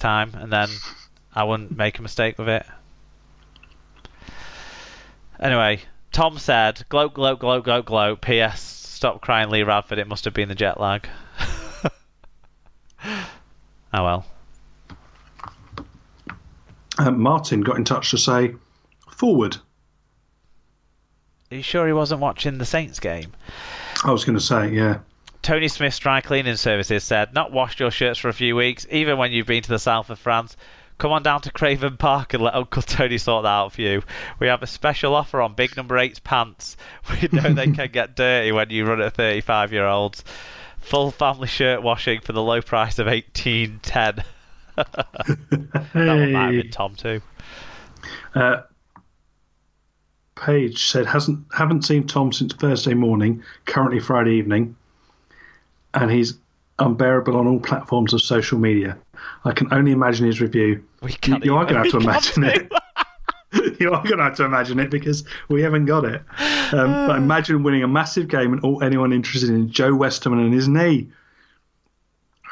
time, and then I wouldn't make a mistake with it. Anyway, Tom said, gloat, gloat, gloat, gloat, gloat. P.S. Stop crying, Lee Radford. It must have been the jet lag. Oh well. Martin got in touch to say, forward. Are you sure he wasn't watching the Saints game? I was going to say, yeah. Tony Smith's Dry Cleaning Services said, not washed your shirts for a few weeks, even when you've been to the south of France. Come on down to Craven Park and let Uncle Tony sort that out for you. We have a special offer on big number 8's pants. We know they can get dirty when you run at 35-year-olds. Full family shirt washing for the low price of $18.10. That one might have been Tom too. Paige said, haven't seen Tom since Thursday morning, currently Friday evening, and he's unbearable on all platforms of social media. I can only imagine his review. You are going to have to imagine it. You are going to have to imagine it because we haven't got it. But imagine winning a massive game and all anyone interested in Joe Westerman and his knee.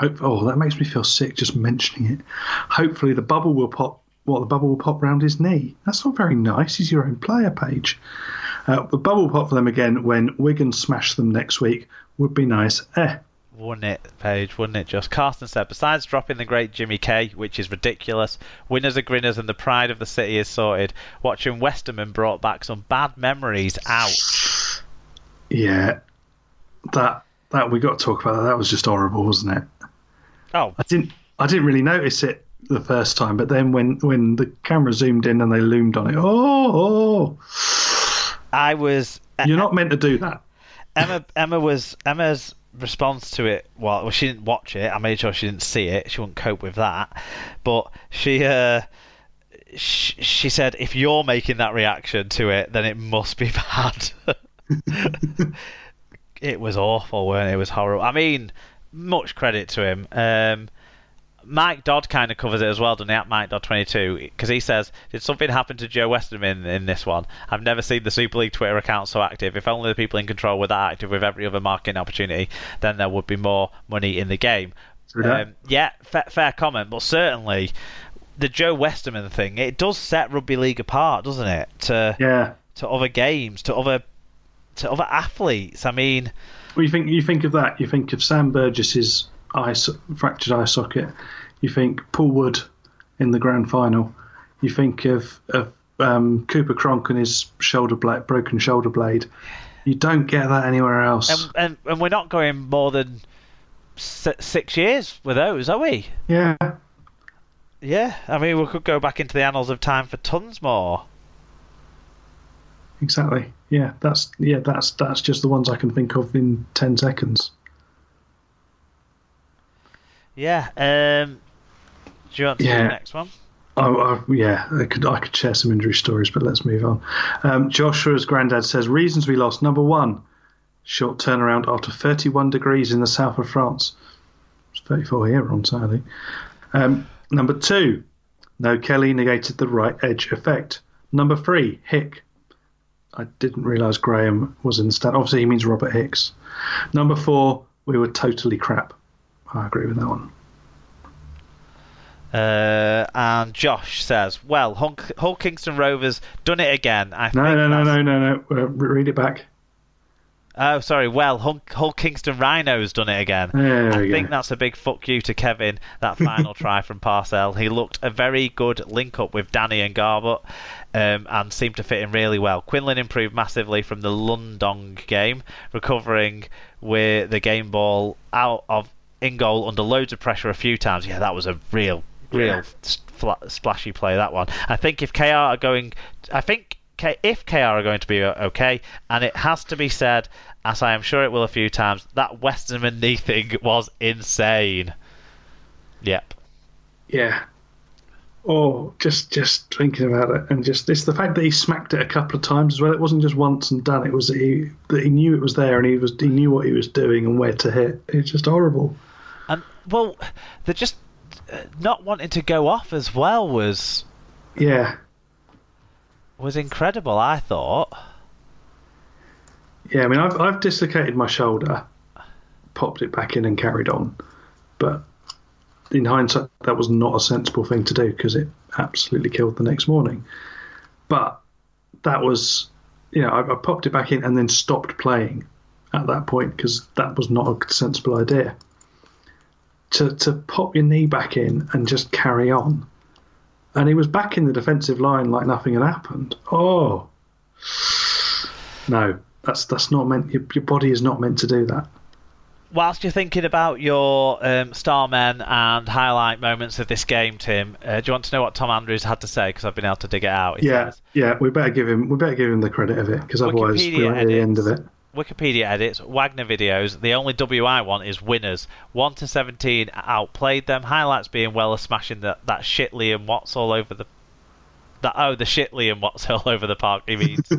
That makes me feel sick just mentioning it. Hopefully the bubble will pop. The bubble will pop round his knee. That's not very nice. He's your own player, Paige. The bubble will pop for them again when Wigan smash them next week. Would be nice. Wouldn't it, Paige? Wouldn't it just? Carsten said, besides dropping the great Jimmy K, which is ridiculous, winners are grinners and the pride of the city is sorted. Watching Westerman brought back some bad memories. Ouch. Yeah. That we got to talk about that. That was just horrible, wasn't it? Oh. I didn't really notice it the first time, but then when the camera zoomed in and they loomed on it, I was. You're not meant to do that. Emma's response to it. Well, she didn't watch it. I made sure she didn't see it. She wouldn't cope with that. But she said, if you're making that reaction to it, then it must be bad. It was awful, weren't it? It was horrible. I mean, much credit to him. Mike Dodd kind of covers it as well, doesn't he, at Mike Dodd 22, because he says, did something happen to Joe Westerman in this one? I've never seen the Super League Twitter account so active. If only the people in control were that active with every other marketing opportunity, then there would be more money in the game. Yeah, fair comment, but certainly the Joe Westerman thing, it does set Rugby League apart, doesn't it? To other games, to other athletes. I mean, well, you think of that. You think of Sam Burgess's fractured eye socket. You think Paul Wood in the grand final. You think of Cooper Cronk and his broken shoulder blade. You don't get that anywhere else. And we're not going more than 6 years with those, are we? Yeah. Yeah. I mean, we could go back into the annals of time for tons more. Exactly. Yeah. That's just the ones I can think of in 10 seconds. Yeah. Do you want to do the next one? I could share some injury stories, but let's move on. Joshua's granddad says, reasons we lost. Number 1, short turnaround after 31 degrees in the south of France. It's 34 here on Saturday. Number 2, no Kelly negated the right edge effect. Number 3, Hick. I didn't realise Graham was in the stand. Obviously, he means Robert Hicks. Number 4, we were totally crap. I agree with that one. And Josh says, well, Hull Kingston Rovers done it again. No. Read it back. Oh, sorry. Well, Hull Kingston Rhinos done it again. I think that's a big fuck you to Kevin, that final try from Parcell. He looked a very good link-up with Danny and Garbutt and seemed to fit in really well. Quinlan improved massively from the Lundong game, recovering with the game ball out of in goal under loads of pressure a few times. Yeah, that was a real splashy play, that one. I think if KR are going to be okay, and it has to be said, as I am sure it will a few times, that Westerman knee thing was insane. Yep. Yeah. Oh, just thinking about it, and it's the fact that he smacked it a couple of times as well. It wasn't just once and done. It was that he knew it was there, and he knew what he was doing and where to hit. It's just horrible. And well, they're just not wanting to go off as well was incredible, I thought. Yeah, I mean, I've dislocated my shoulder, popped it back in and carried on, but in hindsight, that was not a sensible thing to do because it absolutely killed the next morning. But that was, I popped it back in and then stopped playing at that point because that was not a sensible idea. To pop your knee back in and just carry on. And he was back in the defensive line like nothing had happened. Oh, no, that's not meant. Your body is not meant to do that. Whilst you're thinking about your star men and highlight moments of this game, Tim, do you want to know what Tom Andrews had to say? Because I've been able to dig it out. Yeah, we better give him the credit of it because otherwise we're at the end of it. Wikipedia edits, Wagner videos, the only W I want is winners. 1-17 outplayed them. Highlights being Weller smashing that shit Liam Watts all over the... the shit Liam Watts all over the park, he means.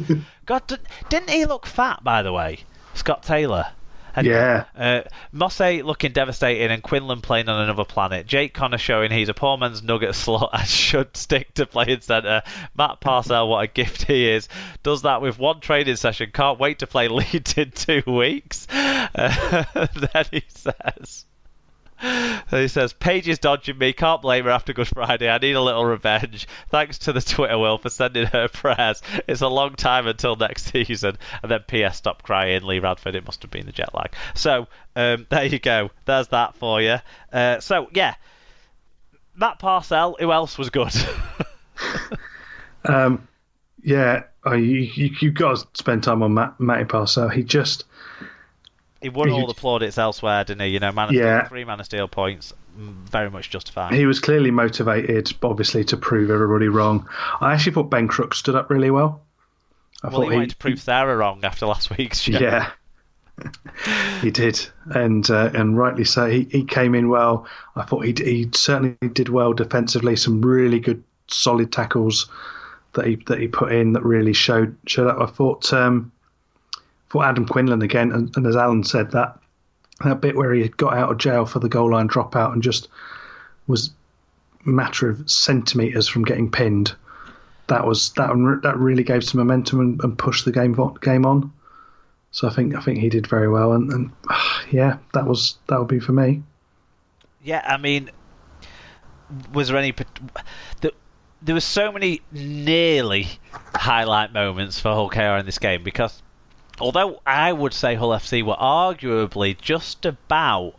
God, didn't he look fat, by the way? Scott Taylor. Yeah. Mosse looking devastating and Quinlan playing on another planet. Jake Connor showing he's a poor man's nugget slut and should stick to playing centre. Matt Parcell, what a gift he is. Does that with one training session. Can't wait to play Leeds in 2 weeks. Then he says, Paige is dodging me. Can't blame her after Good Friday. I need a little revenge. Thanks to the Twitter Will for sending her prayers. It's a long time until next season. And then P.S. Stop crying, Lee Radford. It must have been the jet lag. So, there you go. There's that for you. Matt Parcell, who else was good? You've got to spend time on Matty Parcell. He won all the plaudits elsewhere, didn't he? Steel, 3 Man of Steel points, very much justified. He was clearly motivated, obviously, to prove everybody wrong. I actually thought Ben Crook stood up really well. He wanted to prove Sarah wrong after last week's show. Yeah, he did, and rightly so. He came in well. I thought he certainly did well defensively. Some really good, solid tackles that he put in that really showed up. I thought. For Adam Quinlan again, and as Alan said, that bit where he had got out of jail for the goal line dropout and just was a matter of centimetres from getting pinned. That really gave some momentum and pushed the game on. So I think he did very well, and that would be for me. Yeah, I mean, was there any? There were so many nearly highlight moments for Hull KR in this game because. Although I would say Hull FC were arguably just about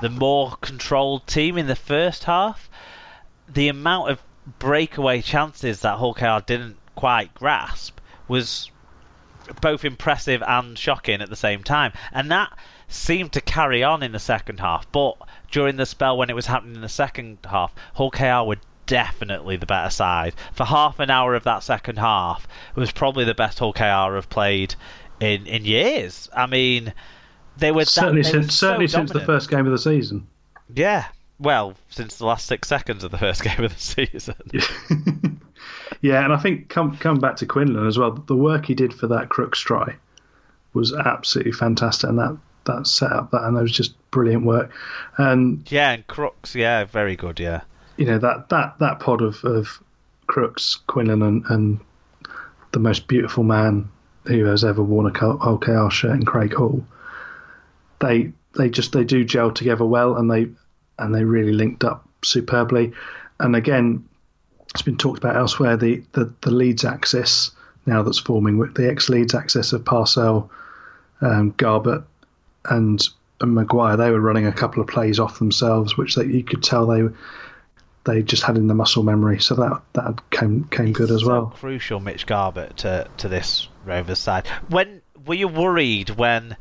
the more controlled team in the first half, the amount of breakaway chances that Hull KR didn't quite grasp was both impressive and shocking at the same time. And that seemed to carry on in the second half. But during the spell when it was happening in the second half, Hull KR were definitely the better side. For half an hour of that second half, it was probably the best Hull KR have played in years. I mean, they were certainly since the first game of the season. Yeah, well, since the last 6 seconds of the first game of the season. Yeah, and I think come back to Quinlan as well. The work he did for that Crooks try was absolutely fantastic, and that set up that, and that was just brilliant work. And Crooks, very good. Yeah, that pod of Crooks, Quinlan, and the most beautiful man who has ever worn a Hull KR shirt in Craig Hall. They do gel together well, and they really linked up superbly. And again, it's been talked about elsewhere. The Leeds axis now that's forming with the ex-Leeds axis of Parcell, Garbett, and Maguire. They were running a couple of plays off themselves, which you could tell they just had in the muscle memory, so that came good as well. Crucial, Mitch Garbett to this Rovers side. When were you worried when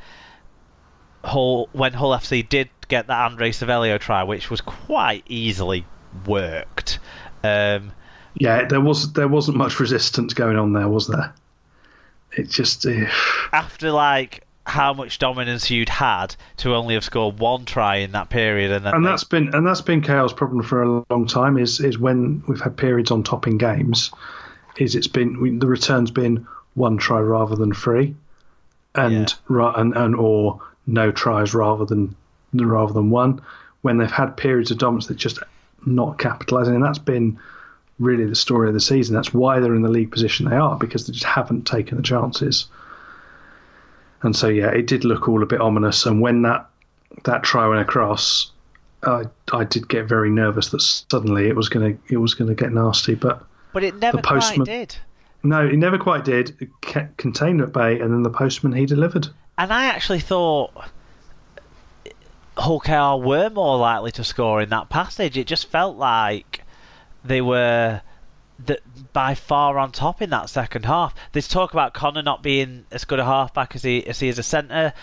Hull FC did get that Andre Savelio try, which was quite easily worked? There wasn't much resistance going on there, was there? It just after how much dominance you'd had to only have scored one try in that period, that's been KR's problem for a long time. Is when we've had periods on top in games, the return's been one try rather than 3, and or no tries rather than 1. When they've had periods of dominance, they're just not capitalising, and that's been really the story of the season. That's why they're in the league position they are, because they just haven't taken the chances. And so, it did look all a bit ominous. And when that try went across, I did get very nervous that suddenly it was gonna get nasty, but it never quite did. No, he never quite did. It kept contained at bay, and then the postman, he delivered. And I actually thought Hull KR were more likely to score in that passage. It just felt like they were by far on top in that second half. There's talk about Connor not being as good a halfback as he is a centre.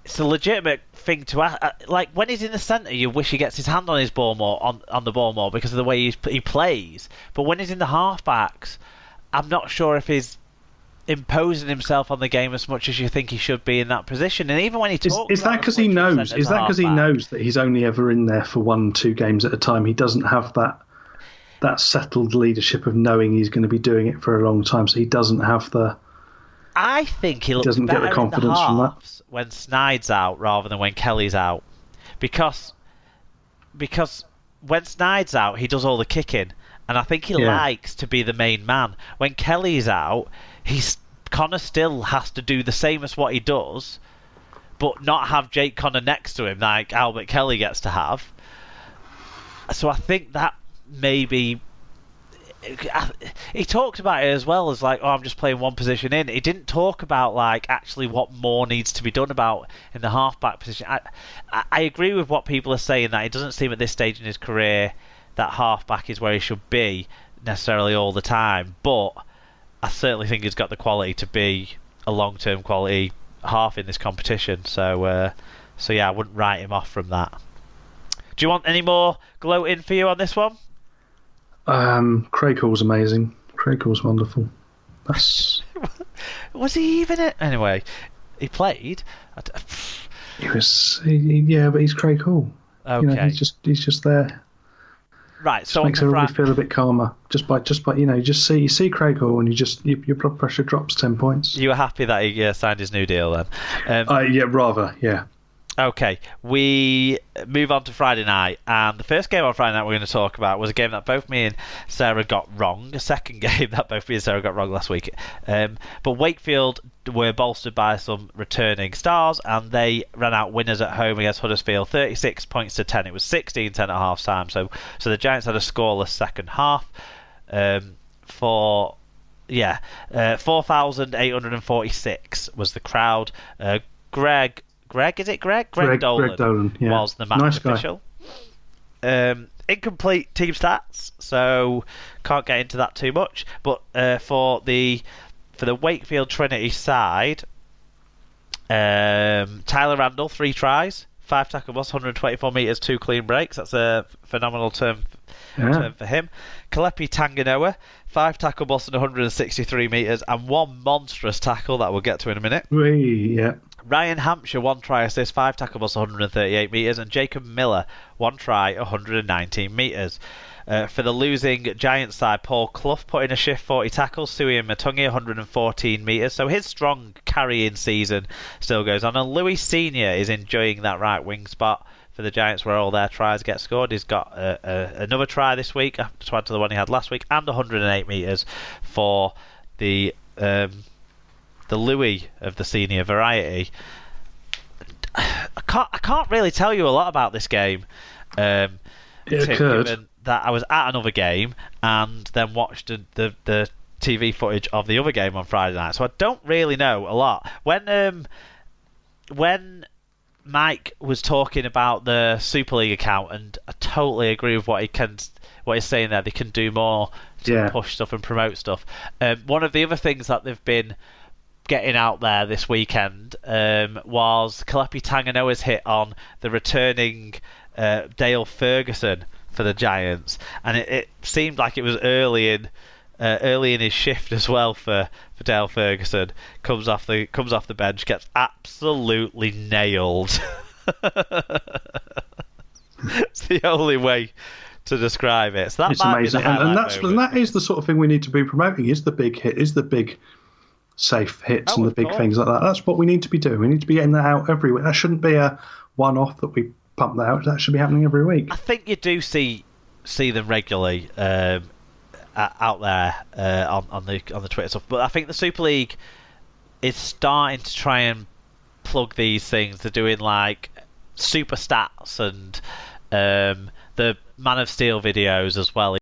It's a legitimate thing to ask. Like, when he's in the centre, you wish he gets his hand on his ball more, on the ball more, because of the way he plays. But when he's in the halfbacks, I'm not sure if he's imposing himself on the game as much as you think he should be in that position. And even when he talks, is that because he knows? Is that because he knows that he's only ever in there for 1-2 games at a time? He doesn't have that settled leadership of knowing he's going to be doing it for a long time, so he doesn't have the. I think he doesn't get the confidence from that when Snide's out rather than when Kelly's out, because when Snide's out, he does all the kicking. And I think he likes to be the main man. When Kelly's out, Connor still has to do the same as what he does, but not have Jake Connor next to him like Albert Kelly gets to have. So I think that maybe... He talked about it as well as like, I'm just playing one position in. He didn't talk about like actually what more needs to be done about in the halfback position. I agree with what people are saying, that it doesn't seem at this stage in his career that halfback is where he should be necessarily all the time, but I certainly think he's got the quality to be a long-term quality half in this competition. So yeah, I wouldn't write him off from that. Do you want any more gloating for you on this one? Craig Hall's amazing. Craig Hall's wonderful. Was he even it? Anyway, he played. He was, yeah, but he's Craig Hall. Okay, he's just there. Right, so makes everybody feel a bit calmer just by you see Craig Hall and your blood pressure drops 10 points. You were happy that he signed his new deal then? Yeah. Okay, we move on to Friday night, and the first game on Friday night we're going to talk about was a game that both me and Sarah got wrong, a second game that both me and Sarah got wrong last week. But Wakefield were bolstered by some returning stars, and they ran out winners at home against Huddersfield, 36 points to 10. It was 16-10 at half time, so the Giants had a scoreless second half. 4,846 was the crowd. Greg, is it Greg? Greg Dolan was the match official. Incomplete team stats, so can't get into that too much. But for the Wakefield Trinity side, Tyler Randall, 3 tries, 5 tackle busts, 124 metres, 2 clean breaks. That's a phenomenal term for him. Kalepi Tanganoa, 5 tackle busts and 163 metres, and 1 monstrous tackle that we'll get to in a minute. Yeah. Ryan Hampshire, 1 try assist, 5 tackle busts, 138 metres, and Jacob Miller, 1 try, 119 metres. For the losing Giants side, Paul Clough put in a shift, 40 tackles, Suhi and Matungi, 114 metres, so his strong carrying season still goes on, and Louis Senior is enjoying that right wing spot for the Giants where all their tries get scored. He's got another try this week to add to the one he had last week, and 108 metres for the Louis of the senior variety. I can't really tell you a lot about this game, Tim, given that I was at another game and then watched the TV footage of the other game on Friday night, so I don't really know a lot. When Mike was talking about the Super League account, and I totally agree with what he's saying there, they can do more to push stuff and promote stuff. One of the other things that they've been getting out there this weekend was Kalepi Tanganoa's hit on the returning Dale Ferguson for the Giants, and it seemed like it was early in his shift as well for Dale Ferguson. Comes off the bench, gets absolutely nailed. It's the only way to describe it. So that might amazing, be the and that is the sort of thing we need to be promoting. Is the big hit? Is the big safe hits and the big things like that? That's what we need to be doing. We need to be getting that out every week. That shouldn't be a one-off that we pump that out. That should be happening every week. I think you do see them regularly out there on the Twitter stuff, but I think the Super League is starting to try and plug these things. They're doing like super stats and The Man of Steel videos as well.